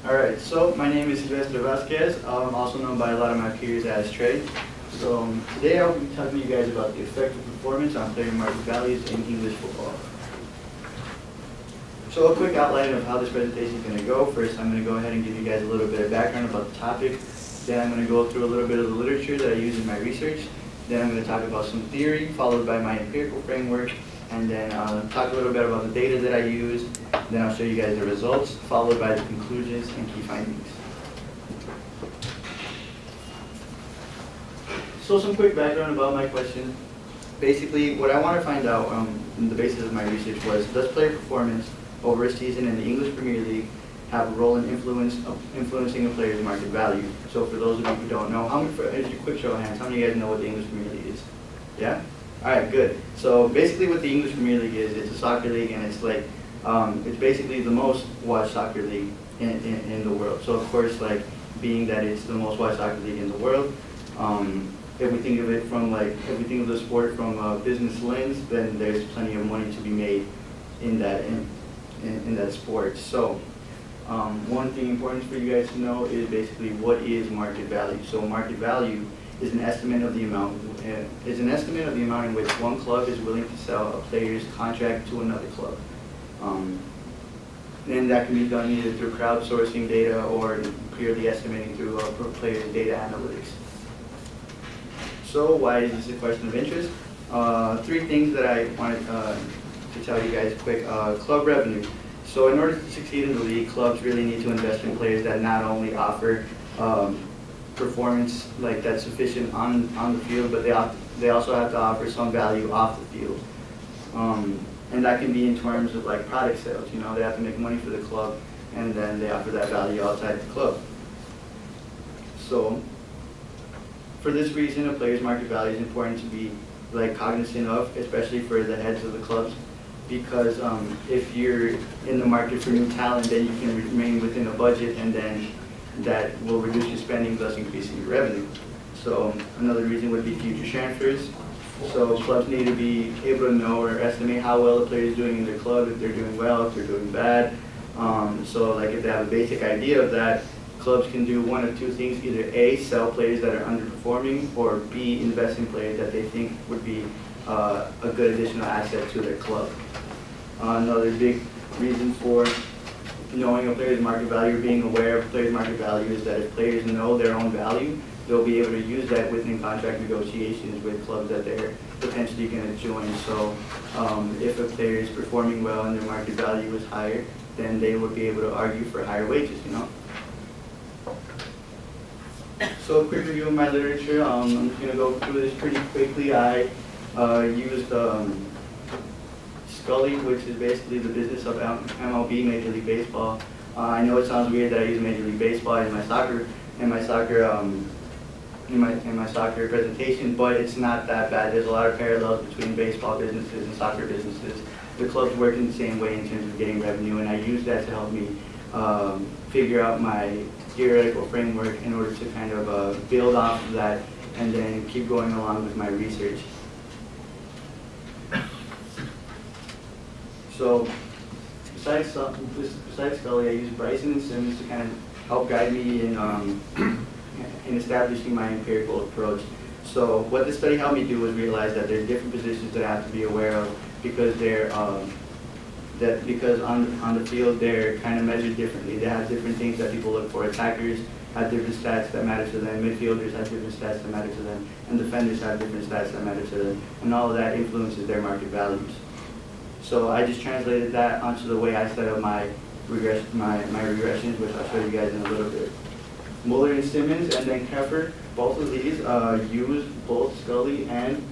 Alright, so my name is Silvestre Vasquez, also known by a lot of my peers as Trey. So today I'll be talking to you guys about the effect of performance on player market values in English football. So a quick outline of how this presentation is going to go. First, I'm going to go ahead and give you guys a little bit of background about the topic. Then I'm going to go through a little bit of the literature that I use in my research. Then I'm going to talk about some theory, followed by my empirical framework. And then talk a little bit about the data that I use. Then I'll show you guys the results, followed by the conclusions and key findings. So some quick background about my question. Basically, what I want to find out on the basis of my research was, does player performance over a season in the English Premier League have a role in influencing a player's market value? So for those of you who don't know, as a quick show of hands, how many of you guys know what the English Premier League is? Yeah? Alright, good. So basically what the English Premier League is, it's a soccer league, and it's like, it's basically the most watched soccer league in the world. So of course, like, being that it's the most watched soccer league in the world, if we think of it from if we think of the sport from a business lens, then there's plenty of money to be made in that sport. So one thing important for you guys to know is basically what is market value. So market value is an estimate of the amount in which one club is willing to sell a player's contract to another club. And that can be done either through crowdsourcing data or purely estimating through player's data analytics. So why is this a question of interest? Three things that I wanted to tell you guys quick. Club revenue. So in order to succeed in the league, clubs really need to invest in players that not only offer performance that's sufficient on the field, but they also have to offer some value off the field. And that can be in terms of like product sales. You know, they have to make money for the club, and then they offer that value outside the club. So for this reason, a player's market value is important to be cognizant of, especially for the heads of the clubs, because if you're in the market for new talent, then you can remain within a budget, and then that will reduce your spending, thus increasing your revenue. So another reason would be future transfers. So clubs need to be able to know or estimate how well a player is doing in their club, if they're doing well, if they're doing bad. So if they have a basic idea of that, clubs can do one of two things: either A, sell players that are underperforming, or B, invest in players that they think would be a good additional asset to their club. Another big reason for knowing a player's market value or being aware of a player's market value is that if players know their own value, they'll be able to use that within contract negotiations with clubs that they're potentially going to join. So if a player is performing well and their market value is higher, then they would be able to argue for higher wages, you know. So a quick review of my literature. I'm just going to go through this pretty quickly. I used Scully, which is basically the business of MLB, Major League Baseball. I know it sounds weird that I use Major League Baseball in my soccer presentation, but it's not that bad. There's a lot of parallels between baseball businesses and soccer businesses. The clubs work in the same way in terms of getting revenue, and I use that to help me figure out my theoretical framework in order to kind of build off of that and then keep going along with my research. So besides Scully, I use Bryson and Simmons to kind of help guide me in establishing my empirical approach. So what this study helped me do was realize that there are different positions that I have to be aware of, because they're because on the field they're kind of measured differently. They have different things that people look for. Attackers have different stats that matter to them, midfielders have different stats that matter to them, and defenders have different stats that matter to them, and all of that influences their market values. So I just translated that onto the way I set up my regressions, which I'll show you guys in a little bit. Muller and Simmons and then Keffer, both of these use both Scully and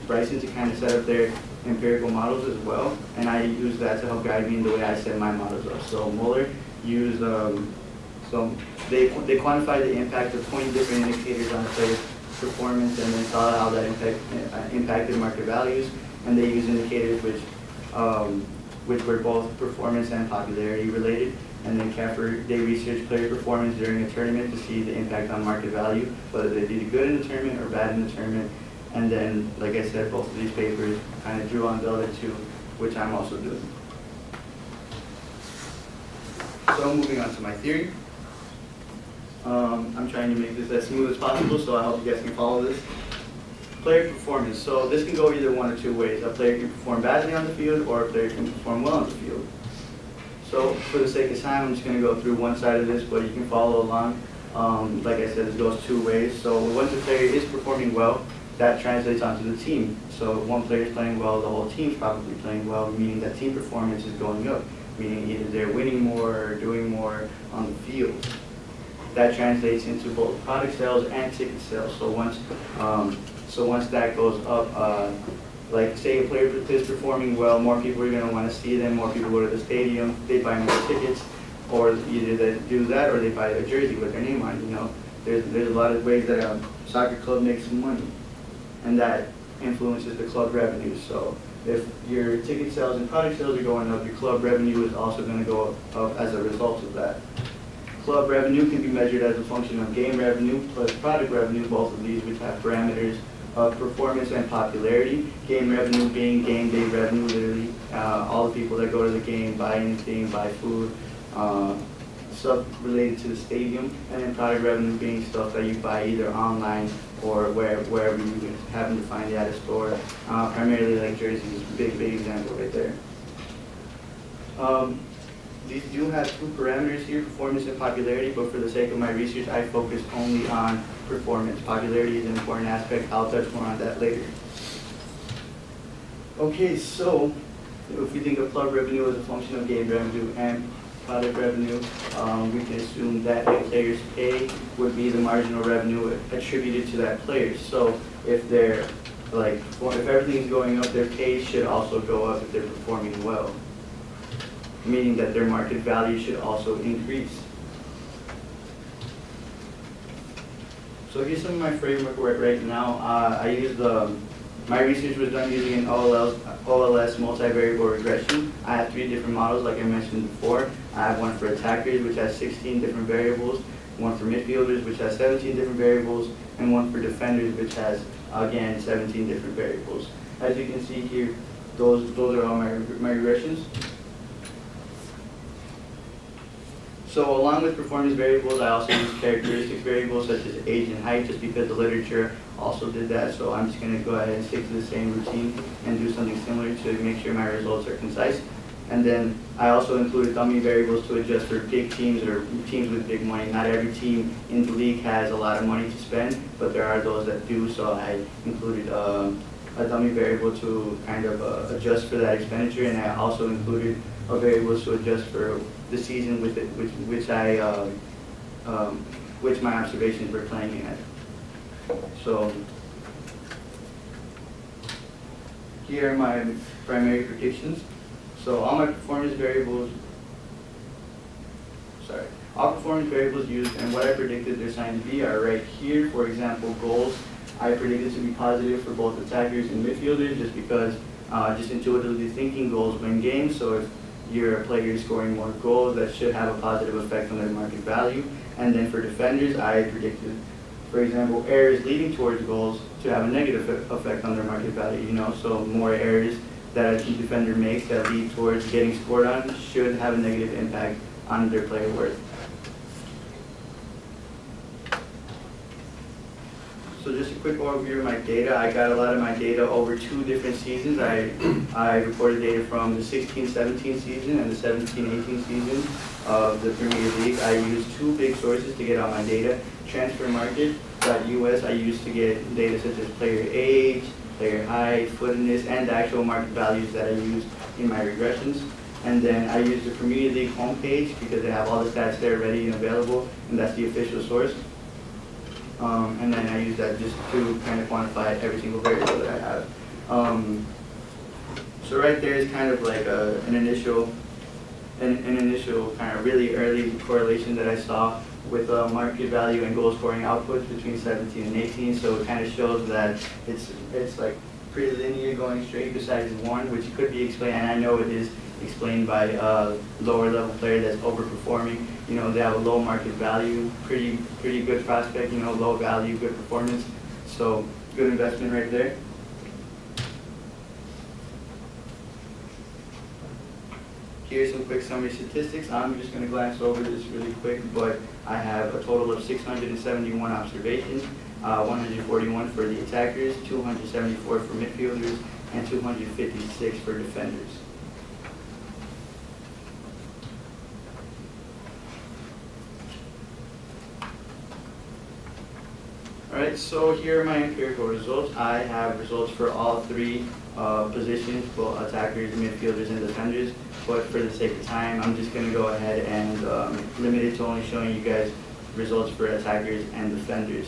Bryson to kind of set up their empirical models as well, and I use that to help guide me in the way I set my models up. So Muller used so they quantified the impact of 20 different indicators on a player's performance, and then saw how that impacted market values, and they used indicators which were both performance and popularity related. And then Keffer, they researched player performance during a tournament to see the impact on market value, whether they did good in the tournament or bad in the tournament. And then, like I said, both of these papers kind of drew on the other two, which I'm also doing. So moving on to my theory. I'm trying to make this as smooth as possible, so I hope you guys can follow this. Player performance. So this can go either one or two ways. A player can perform badly on the field, or a player can perform well on the field. So for the sake of time, I'm just going to go through one side of this, but you can follow along. Like I said, it goes two ways. So once a player is performing well, that translates onto the team. So if one player is playing well, the whole team's probably playing well, meaning that team performance is going up, meaning either they're winning more or doing more on the field. That translates into both product sales and ticket sales. So once that goes up, like say a player is performing well, more people are going to want to see them, more people go to the stadium, they buy more tickets, or either they do that or they buy a jersey with their name on it. You know, there's a lot of ways that a soccer club makes some money, and that influences the club revenue. So if your ticket sales and product sales are going up, your club revenue is also going to go up as a result of that. Club revenue can be measured as a function of game revenue plus product revenue, both of these which have parameters of performance and popularity. Game revenue being game day revenue, literally all the people that go to the game, buy anything, buy food, stuff related to the stadium, and then product revenue being stuff that you buy either online or wherever you happen to find it at a store. Primarily like jerseys, big example right there. These do have two parameters here, performance and popularity, but for the sake of my research, I focus only on performance. Popularity is an important aspect. I'll touch more on that later. Okay, so if we think of club revenue as a function of game revenue and product revenue, we can assume that a player's pay would be the marginal revenue attributed to that player. So if they're if everything's going up, their pay should also go up if they're performing well, meaning that their market value should also increase. So here's some of my framework right now. I use my research was done using an OLS multivariable regression. I have 3 different models like I mentioned before. I have one for attackers, which has 16 different variables, one for midfielders, which has 17 different variables, and one for defenders, which has, again, 17 different variables. As you can see here, those are all my regressions. So along with performance variables, I also use characteristic variables such as age and height, just because the literature also did that. So I'm just going to go ahead and stick to the same routine and do something similar to make sure my results are concise. And then I also included dummy variables to adjust for big teams or teams with big money. Not every team in the league has a lot of money to spend, but there are those that do. So I included a dummy variable to kind of adjust for that expenditure, and I also included a variable to adjust for the season with it, which my observations were playing in at. So here are my primary predictions. So all performance variables used and what I predicted their sign to be are right here. For example, goals, I predicted to be positive for both attackers and midfielders, just because just intuitively thinking goals win games. So if your player is scoring more goals, that should have a positive effect on their market value. And then for defenders, I predicted, for example, errors leading towards goals to have a negative effect on their market value. You know, so more errors that a defender makes that lead towards getting scored on should have a negative impact on their player worth. So just a quick overview of my data. I got a lot of my data over 2 different seasons. I reported data from the 16-17 season and the 17-18 season of the Premier League. I used 2 big sources to get all my data. Transfermarket.us I used to get data such as player age, player height, footedness, and the actual market values that I used in my regressions. And then I used the Premier League homepage because they have all the stats there ready and available, and that's the official source. And then I use that just to kind of quantify every single variable that I have. So right there is kind of like an initial kind of really early correlation that I saw with market value and goal scoring outputs between 17 and 18. So it kind of shows that it's like pretty linear going straight besides 1, which could be explained, and I know it is explained by a lower level player that's overperforming. You know, they have a low market value, pretty good prospect, you know, low value, good performance. So good investment right there. Here's some quick summary statistics. I'm just going to glance over this really quick, but I have a total of 671 observations, 141 for the attackers, 274 for midfielders, and 256 for defenders. Alright, so here are my empirical results. I have results for all three positions, both attackers, midfielders, and defenders. But for the sake of time, I'm just going to go ahead and limit it to only showing you guys results for attackers and defenders.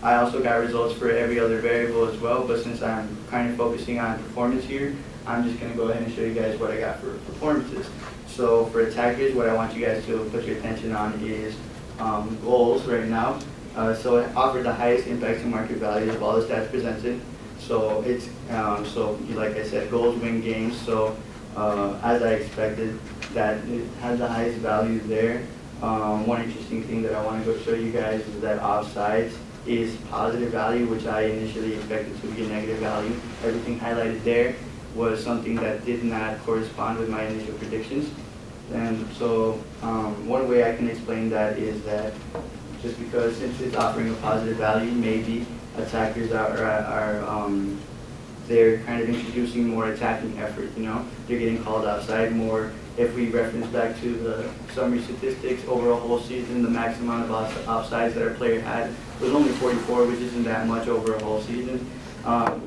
I also got results for every other variable as well, but since I'm kind of focusing on performance here, I'm just going to go ahead and show you guys what I got for performances. So for attackers, what I want you guys to put your attention on is goals right now. So it offered the highest impact to market value of all the stats presented. So it's like I said, goals win games. So as I expected, that it has the highest value there. One interesting thing that I want to go show you guys is that offsides is positive value, which I initially expected to be a negative value. Everything highlighted there was something that did not correspond with my initial predictions. And so one way I can explain that is that just because since it's offering a positive value, maybe attackers they're kind of introducing more attacking effort, you know? They're getting called outside more. If we reference back to the summary statistics, over a whole season, the max amount of offsides that our player had was only 44, which isn't that much over a whole season,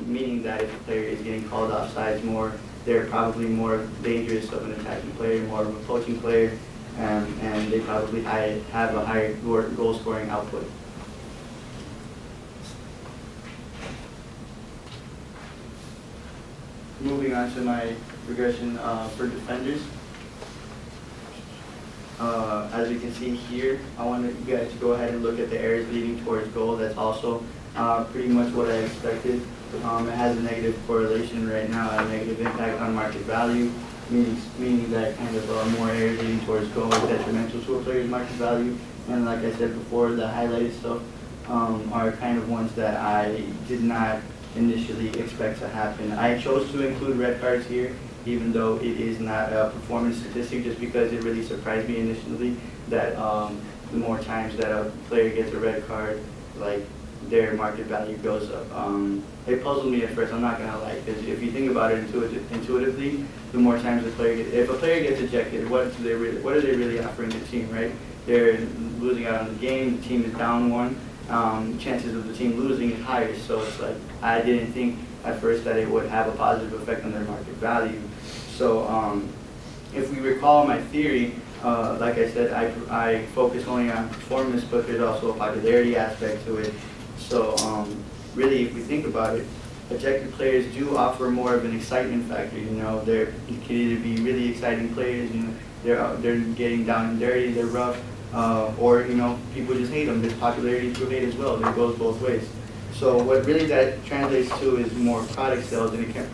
meaning that if a player is getting called offsides more, they're probably more dangerous of an attacking player, more of a poaching player, and they probably have a higher goal scoring output. Moving on to my regression for defenders. As you can see here, I want you guys to go ahead and look at the areas leading towards goal. That's also pretty much what I expected. It has a negative correlation right now, a negative impact on market value, meaning that kind of more areas leading towards goal is detrimental to a player's market value. And like I said before, the highlighted stuff are kind of ones that I did not initially expect to happen. I chose to include red cards here, even though it is not a performance statistic, just because it really surprised me initially that the more times that a player gets a red card, like their market value goes up. It puzzled me at first, I'm not gonna lie, because if you think about it intuitively, the more times a player gets, if a player gets ejected, what are they really offering the team, right? They're losing out on the game, the team is down one. Chances of the team losing is higher, so it's like I didn't think at first that it would have a positive effect on their market value. So if we recall my theory, like I said, I focus only on performance, but there's also a popularity aspect to it. So really, if we think about it, ejected players do offer more of an excitement factor. You know, they can either be really exciting players, you know, they're getting down and dirty, they're rough. Or, you know, people just hate them. There's popularity through hate as well. It goes both ways. So what really that translates to is more product sales, and it can't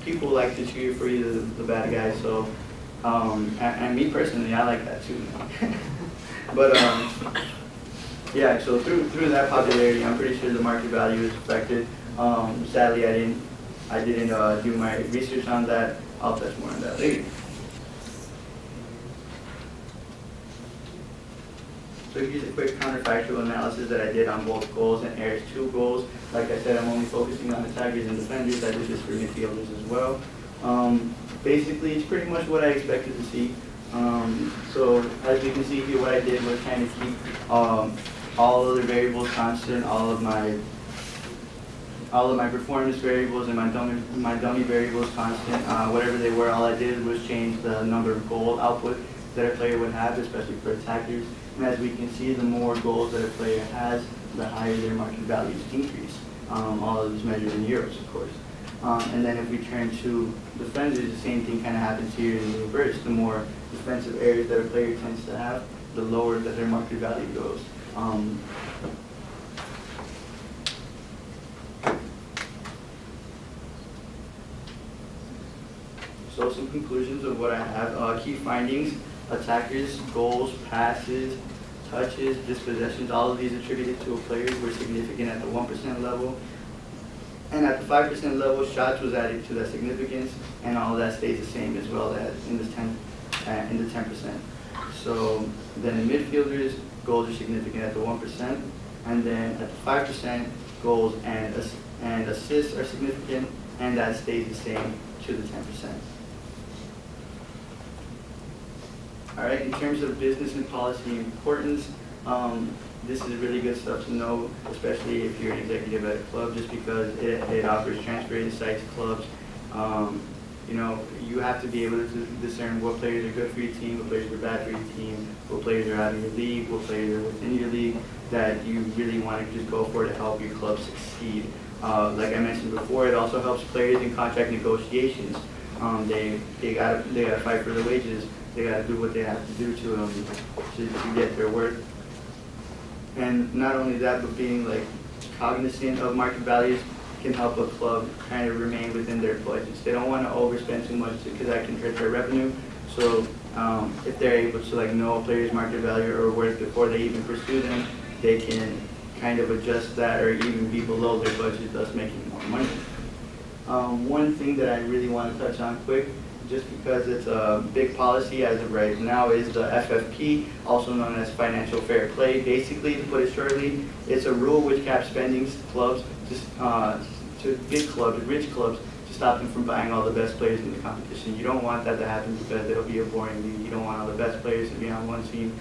people like to cheer for you, the bad guy. So, and me personally, I like that too. But yeah. So through that popularity, I'm pretty sure the market value is affected. Sadly, I didn't do my research on that. I'll touch more on that later. So here's a quick counterfactual analysis that I did on both goals and errors. 2 goals. Like I said, I'm only focusing on attackers and defenders. I did this for midfielders as well. Basically, it's pretty much what I expected to see. So as you can see here, what I did was kind of keep all other variables constant, all of my performance variables and my dummy variables constant. Whatever they were, all I did was change the number of goal output that a player would have, especially for attackers. And as we can see, the more goals that a player has, the higher their market values increase. All of this measured in euros, of course. And then if we turn to defenders, the same thing kind of happens here in the reverse. The more defensive areas that a player tends to have, the lower that their market value goes. So some conclusions of what I have. Key findings: attackers, goals, passes, touches, dispossessions, all of these attributed to a player were significant at the 1% level. And at the 5% level, shots was added to that significance. and all that stays the same as well as in the 10%. So then midfielders, goals are significant at the 1%, and then at the 5%, goals and assists are significant, and that stays the same to the 10%. All right, in terms of business and policy importance, this is really good stuff to know, especially if you're an executive at a club, just because it offers transfer insights to clubs. You know, you have to be able to discern what players are good for your team, what players are bad for your team, what players are out of your league, what players are within your league that you really want to just go for to help your club succeed. Like I mentioned before, it also helps players in contract negotiations. They gotta fight for their wages. They gotta do what they have to do to get their worth. And not only that, but being like cognizant of market values can help a club kind of remain within their budgets. They don't want to overspend too much because that can hurt their revenue. So if they're able to like know a player's market value or worth before they even pursue them, they can kind of adjust that or even be below their budget, thus making more money. One thing that I really want to touch on quick, just because it's a big policy as of right now, is the FFP, also known as financial fair play. Basically, to put it shortly, it's a rule which caps spending clubs to big clubs, rich clubs, to stop them from buying all the best players in the competition. You don't want that to happen because it'll be a boring league. You don't want all the best players to be on one team,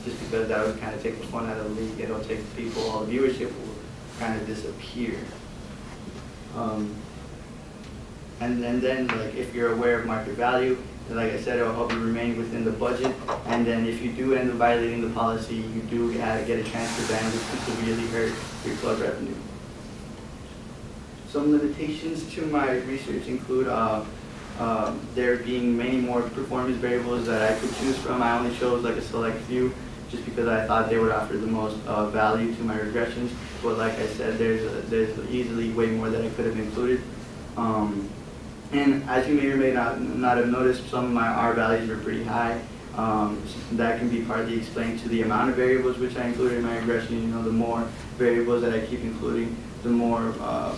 just because that would kind of take the fun out of the league. It'll take people, all the viewership will kind of disappear. And then like if you're aware of market value, like I said, it'll help you remain within the budget. And then if you do end up violating the policy, you do get a transfer ban, which can severely hurt your club revenue. Some limitations to my research include there being many more performance variables that I could choose from. I only chose like a select few just because I thought they would offer the most value to my regressions. But like I said, there's easily way more that I could have included. And as you may or may not have noticed, some of my R values were pretty high. That can be partly explained to the amount of variables which I included in my regression. You know, the more variables that I keep including, the more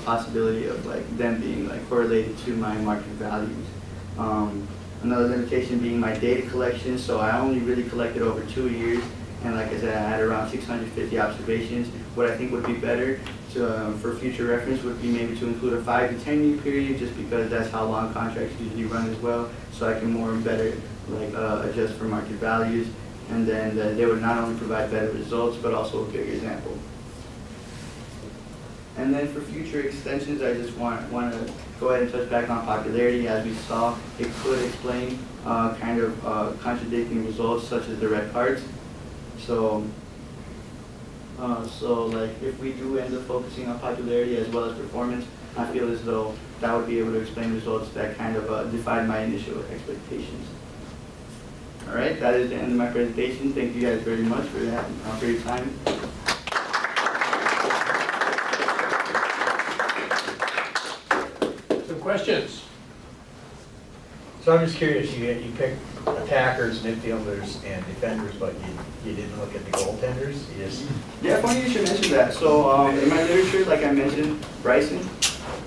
possibility of like them being like correlated to my market values. Another limitation being my data collection. So I only really collected over 2 years, and like I said, I had around 650 observations. What I think would be better for future reference would be maybe to include a 5 to 10 year period, just because that's how long contracts usually run as well. So I can more and better like adjust for market values, and then they would not only provide better results but also a bigger sample. And then for future extensions, I just want to go ahead and touch back on popularity. As we saw, it could explain kind of contradicting results such as the red cards. So like if we do end up focusing on popularity as well as performance, I feel as though that would be able to explain results that kind of defied my initial expectations. All right, that is the end of my presentation. Thank you guys very much for your time. Some questions? So I'm just curious, you picked attackers, midfielders, and defenders, but you didn't look at the goaltenders? You just... Yeah, funny you should mention that. So in my literature, like I mentioned, Bryson,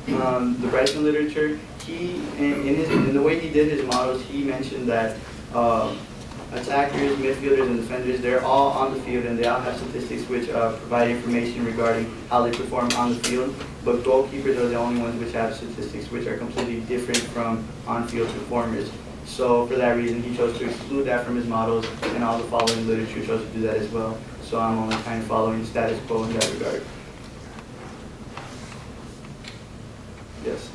the Bryson literature, he, in the way he did his models, he mentioned that attackers, midfielders, and defenders, they're all on the field and they all have statistics which provide information regarding how they perform on the field. But goalkeepers are the only ones which have statistics which are completely different from on-field performers. So for that reason, he chose to exclude that from his models, and all the following literature chose to do that as well. So I'm only kind of following the status quo in that regard. Yes.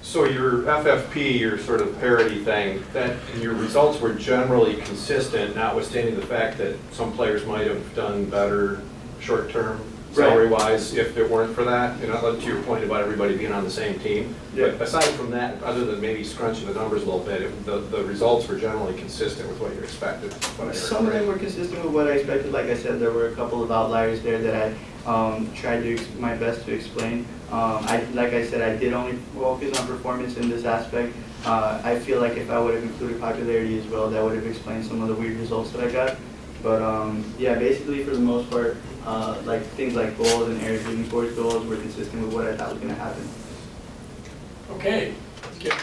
So your FFP, your sort of parity thing, that your results were generally consistent, notwithstanding the fact that some players might have done better short-term salary-wise if it weren't for that. You know, to your point about everybody being on the same team. Yeah. But aside from that, other than maybe scrunching the numbers a little bit, the results were generally consistent with what you expected. Some of them were consistent with what I expected. Like I said, there were a couple of outliers there that I tried to my best to explain. Like I said, I did only focus on performance in this aspect. I feel like if I would have included popularity as well, that would have explained some of the weird results that I got. But yeah, basically for the most part, like things like goals and errors leading towards goals were consistent with what I thought was going to happen. Okay, let's get